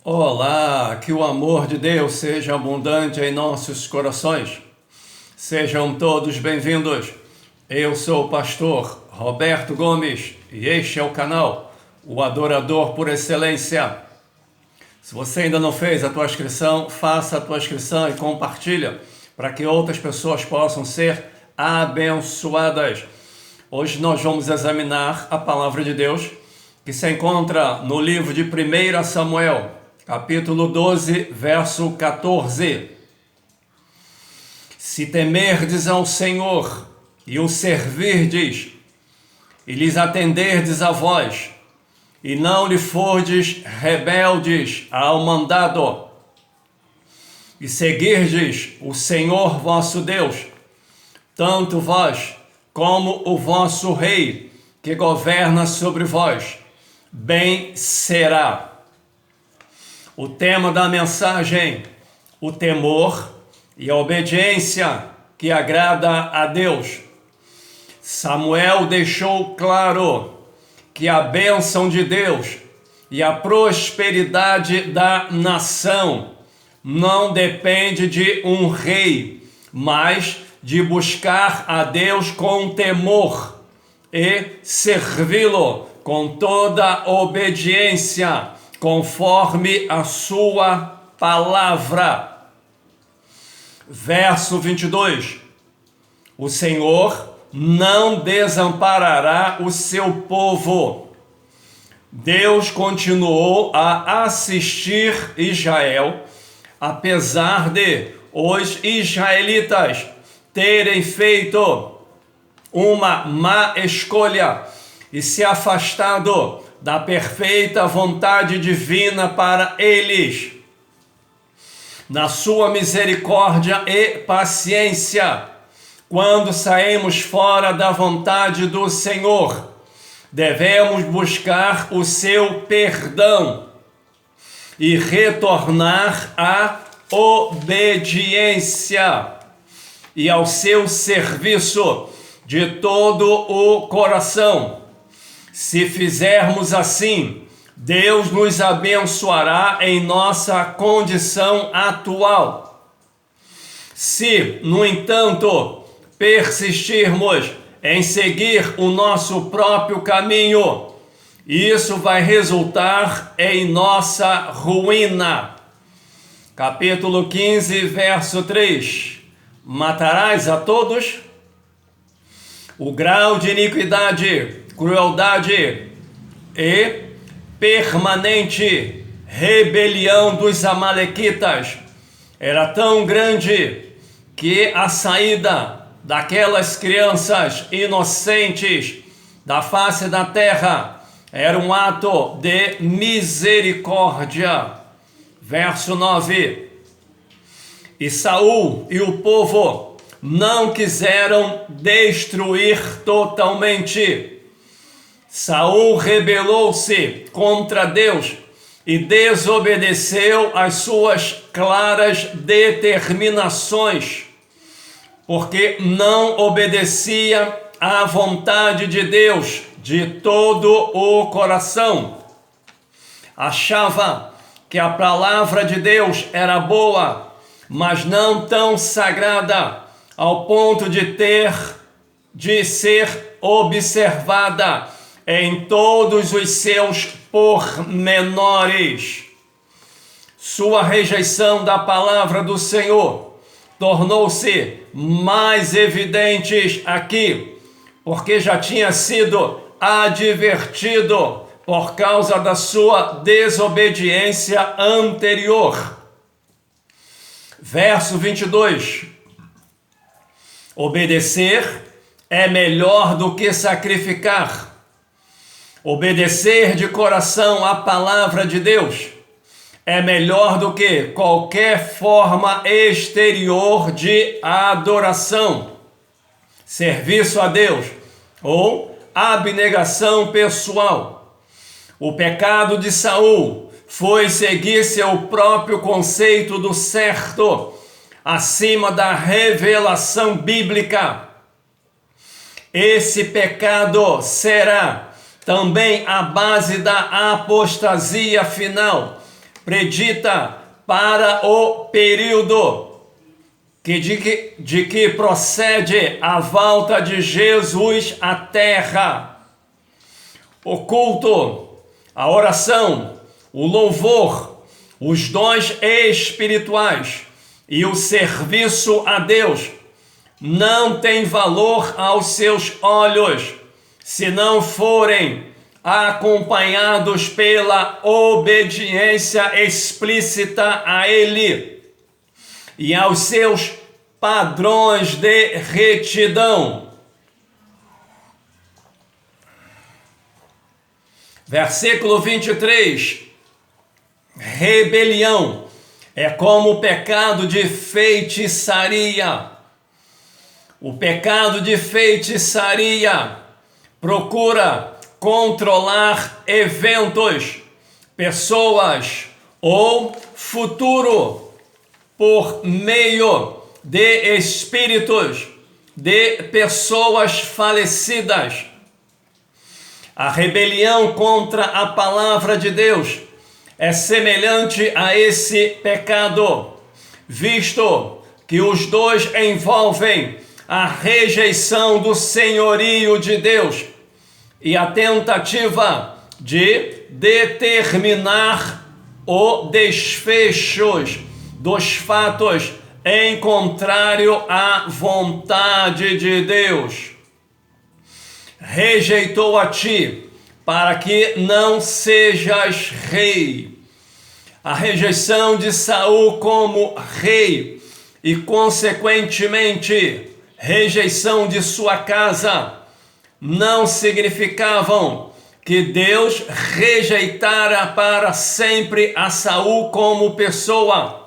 Olá, que o amor de Deus seja abundante em nossos corações. Sejam todos bem-vindos. Eu sou o pastor Roberto Gomes e este é o canal O Adorador por Excelência. Se você ainda não fez a tua inscrição, faça a tua inscrição e compartilha para que outras pessoas possam ser abençoadas. Hoje nós vamos examinar a palavra de Deus que se encontra no livro de 1 Samuel, capítulo 12, verso 14. Se temerdes ao Senhor e o servirdes, e lhes atenderdes a voz, e não lhe fordes rebeldes ao mandado, e seguirdes o Senhor vosso Deus, tanto vós como o vosso rei, que governa sobre vós, bem será. O tema da mensagem: o temor e a obediência que agrada a Deus. Samuel deixou claro que a bênção de Deus e a prosperidade da nação não depende de um rei, mas de buscar a Deus com temor e servi-lo com toda obediência, conforme a sua palavra. Verso 22. O Senhor não desamparará o seu povo. Deus continuou a assistir Israel, apesar de os israelitas terem feito uma má escolha e se afastado da perfeita vontade divina para eles. Na sua misericórdia e paciência, quando saímos fora da vontade do Senhor, devemos buscar o seu perdão e retornar à obediência e ao seu serviço de todo o coração. Se fizermos assim, Deus nos abençoará em nossa condição atual. Se, no entanto, persistirmos em seguir o nosso próprio caminho, isso vai resultar em nossa ruína. Capítulo 15, verso 3. Matarás a todos? O grau de iniquidade, crueldade e permanente rebelião dos amalequitas era tão grande que a saída daquelas crianças inocentes da face da terra era um ato de misericórdia. Verso 9. E Saul e o povo não quiseram destruir totalmente. Saul rebelou-se contra Deus e desobedeceu às suas claras determinações, porque não obedecia à vontade de Deus de todo o coração. Achava que a palavra de Deus era boa, mas não tão sagrada ao ponto de ser observada em todos os seus pormenores. Sua rejeição da palavra do Senhor tornou-se mais evidente aqui, porque já tinha sido advertido por causa da sua desobediência anterior. Verso 22. Obedecer é melhor do que sacrificar. Obedecer de coração à palavra de Deus é melhor do que qualquer forma exterior de adoração, serviço a Deus ou abnegação pessoal. O pecado de Saul foi seguir seu próprio conceito do certo acima da revelação bíblica. Esse pecado será também a base da apostasia final, predita para o período de que procede a volta de Jesus à terra. O culto, a oração, o louvor, os dons espirituais e o serviço a Deus não têm valor aos seus olhos se não forem acompanhados pela obediência explícita a Ele e aos seus padrões de retidão. Versículo 23. Rebelião é como o pecado de feitiçaria. O pecado de feitiçaria procura controlar eventos, pessoas ou futuro por meio de espíritos de pessoas falecidas. A rebelião contra a palavra de Deus é semelhante a esse pecado, visto que os dois envolvem a rejeição do senhorio de Deus e a tentativa de determinar o desfecho dos fatos em contrário à vontade de Deus. Rejeitou a ti para que não sejas rei. A rejeição de Saul como rei e, consequentemente, rejeição de sua casa não significavam que Deus rejeitara para sempre a Saul como pessoa.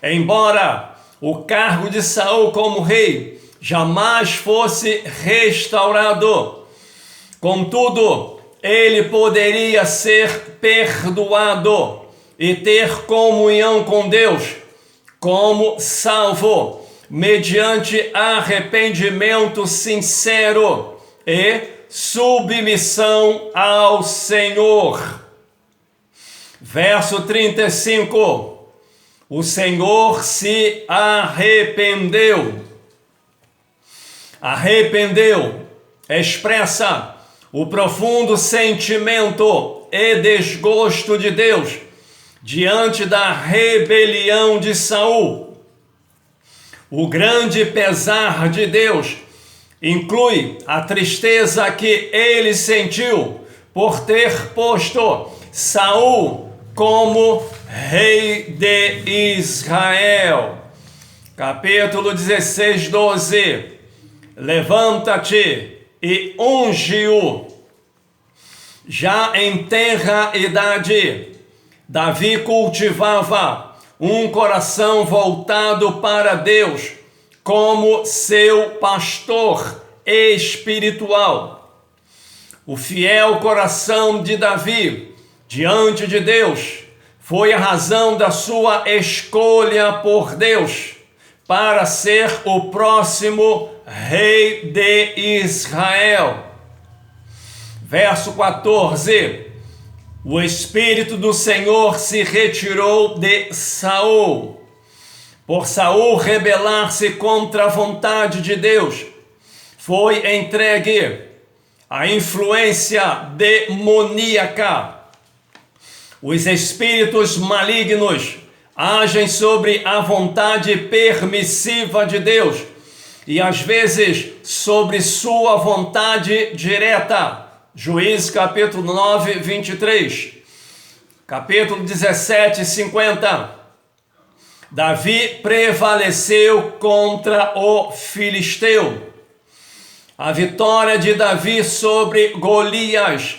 Embora o cargo de Saul como rei jamais fosse restaurado, contudo, ele poderia ser perdoado e ter comunhão com Deus como salvo, mediante arrependimento sincero e submissão ao Senhor. Verso 35. O Senhor se arrependeu. Arrependeu expressa o profundo sentimento e desgosto de Deus diante da rebelião de Saul. O grande pesar de Deus inclui a tristeza que ele sentiu por ter posto Saul como rei de Israel. Capítulo 16, 12. Levanta-te e unge-o. Já em tenra idade, Davi cultivava um coração voltado para Deus como seu pastor espiritual. O fiel coração de Davi diante de Deus foi a razão da sua escolha por Deus para ser o próximo rei de Israel. Verso 14. O Espírito do Senhor se retirou de Saul. Por Saul rebelar-se contra a vontade de Deus, foi entregue à influência demoníaca. Os espíritos malignos agem sobre a vontade permissiva de Deus e às vezes sobre sua vontade direta. Juízes capítulo 9, 23. Capítulo 17, 50. Davi prevaleceu contra o filisteu. A vitória de Davi sobre Golias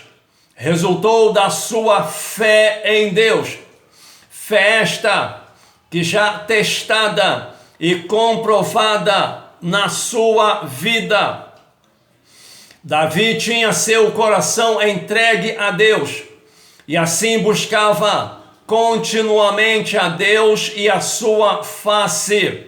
resultou da sua fé em Deus. Fé esta que já testada e comprovada na sua vida. Davi tinha seu coração entregue a Deus e assim buscava continuamente a Deus e a sua face.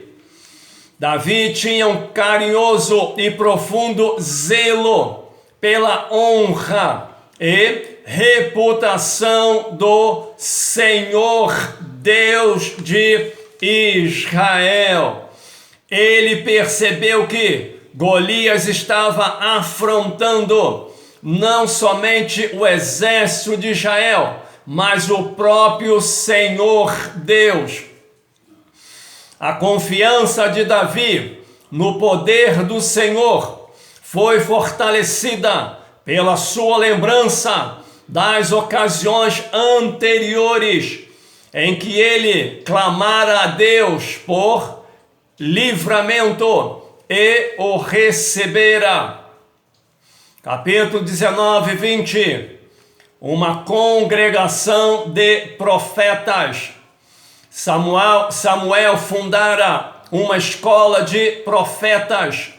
Davi tinha um carinhoso e profundo zelo pela honra e reputação do Senhor Deus de Israel. Ele percebeu que Golias estava afrontando não somente o exército de Israel, mas o próprio Senhor Deus. A confiança de Davi no poder do Senhor foi fortalecida pela sua lembrança das ocasiões anteriores em que ele clamara a Deus por livramento e o recebera. Capítulo 19, 20. Uma congregação de profetas. Samuel fundara uma escola de profetas,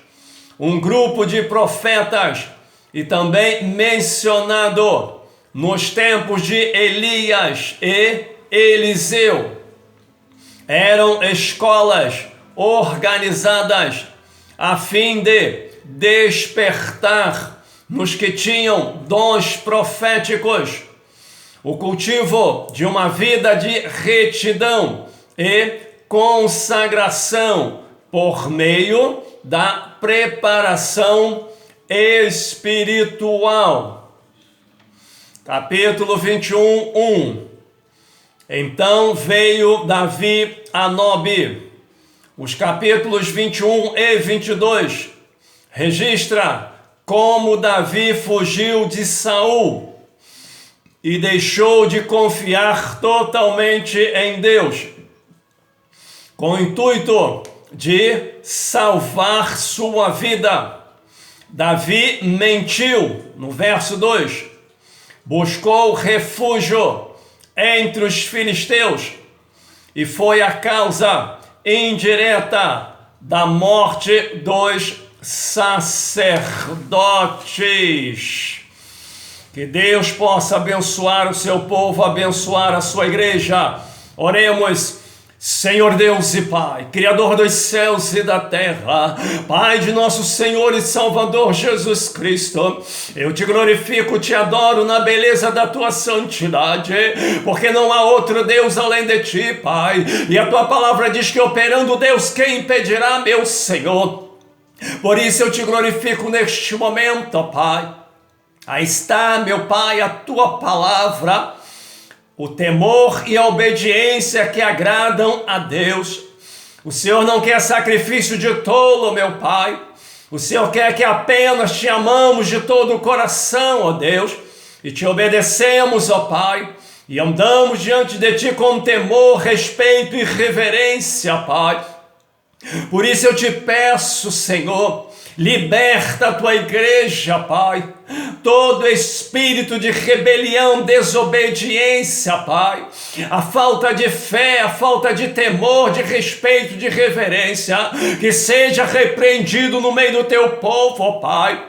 um grupo de profetas, e também mencionado nos tempos de Elias e Eliseu. Eram escolas organizadas a fim de despertar nos que tinham dons proféticos o cultivo de uma vida de retidão e consagração por meio da preparação espiritual. Capítulo 21, 1. Então veio Davi a Nobe. Os capítulos 21 e 22 registra como Davi fugiu de Saul e deixou de confiar totalmente em Deus, com o intuito de salvar sua vida. Davi mentiu, no verso 2, buscou refúgio entre os filisteus e foi a causa indireta da morte dos sacerdotes. Que Deus possa abençoar o seu povo, abençoar a sua igreja. Oremos. Senhor Deus e Pai, Criador dos céus e da terra, Pai de nosso Senhor e Salvador Jesus Cristo, eu te glorifico, te adoro na beleza da tua santidade, porque não há outro Deus além de ti, Pai, e a tua palavra diz que operando Deus, quem impedirá, meu Senhor? Por isso eu te glorifico neste momento, Pai. Aí está, meu Pai, a tua palavra, o temor e a obediência que agradam a Deus. O Senhor não quer sacrifício de tolo, meu Pai. O Senhor quer que apenas te amamos de todo o coração, ó Deus, e te obedecemos, ó Pai, e andamos diante de ti com temor, respeito e reverência, Pai. Por isso eu te peço, Senhor, liberta a tua igreja, Pai. Todo espírito de rebelião, desobediência, Pai, a falta de fé, a falta de temor, de respeito, de reverência, que seja repreendido no meio do teu povo, ó Pai.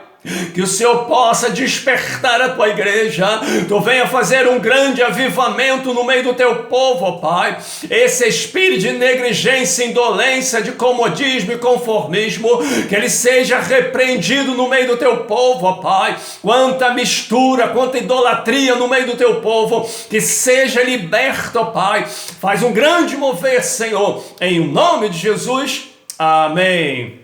Que o Senhor possa despertar a tua igreja, tu venha fazer um grande avivamento no meio do teu povo, ó Pai. Esse espírito de negligência, indolência, de comodismo e conformismo, que ele seja repreendido no meio do teu povo, ó Pai. Quanta mistura, quanta idolatria no meio do teu povo, que seja liberto, ó Pai. Faz um grande mover, Senhor, em nome de Jesus. Amém.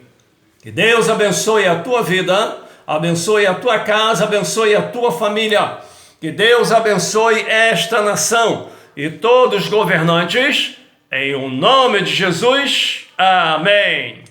Que Deus abençoe a tua vida, abençoe a tua casa, abençoe a tua família. Que Deus abençoe esta nação e todos os governantes. Em o nome de Jesus. Amém.